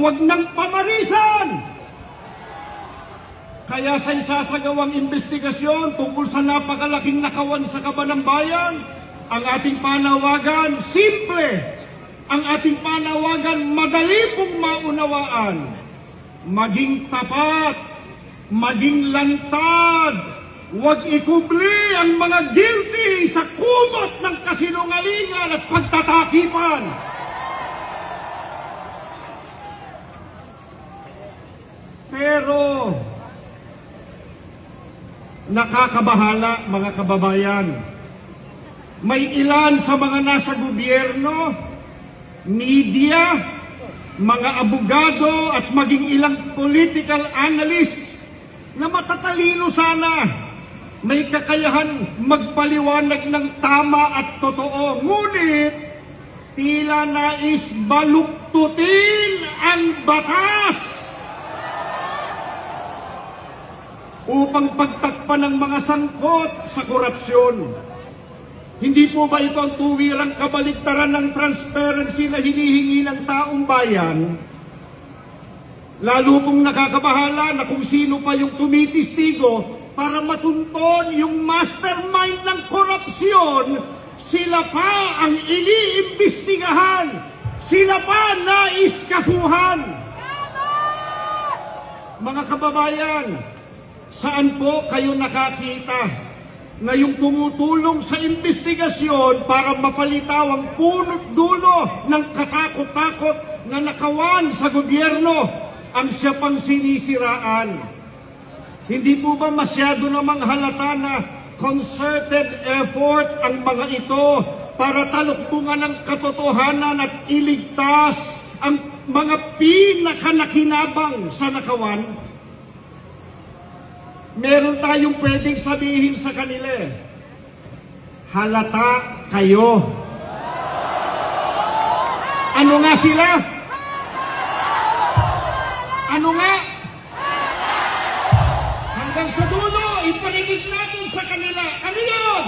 Huwag nang pamarisan! Kaya sa isasagawang investigasyon tungkol sa napakalaking nakawan sa kaban ng bayan, ang ating panawagan, simple. Ang ating panawagan, madali pong maunawaan. Maging tapat, maging lantad, huwag ikubli ang mga guilty sa kumot ng kasinungalingan at pagtatakipan. Pero nakakabahala, mga kababayan. May ilan sa mga nasa gobyerno, media, mga abogado at maging ilang political analysts na matatalino sana, may kakayahan magpaliwanag ng tama at totoo. Ngunit tila nais baluktutin ang batas upang pagtakpan ng mga sangkot sa korupsyon. Hindi po ba ito ang tuwirang kabaligtaran ng transparency na hinihingi ng taong bayan? Lalo pong nakakabahala na kung sino pa yung tumitistigo para matunton yung mastermind ng korupsyon, sila pa ang iniimbestigahan, sila pa naiskasuhan. Mga kababayan, saan po kayo nakakita na yung tumutulong sa investigasyon para mapalitaw ang punot dulo ng katakot-takot na nakawan sa gobyerno ang siya pang sinisiraan? Hindi po ba masyado namang halata na concerted effort ang mga ito para taluktungan ng katotohanan at iligtas ang mga pinakanakinabang sa nakawan? Meron tayong pwedeng sabihin sa kanila, halata kayo. Ano nga sila? Ano nga? Hanggang sa dulo, iparinig natin sa kanila. Ano yun?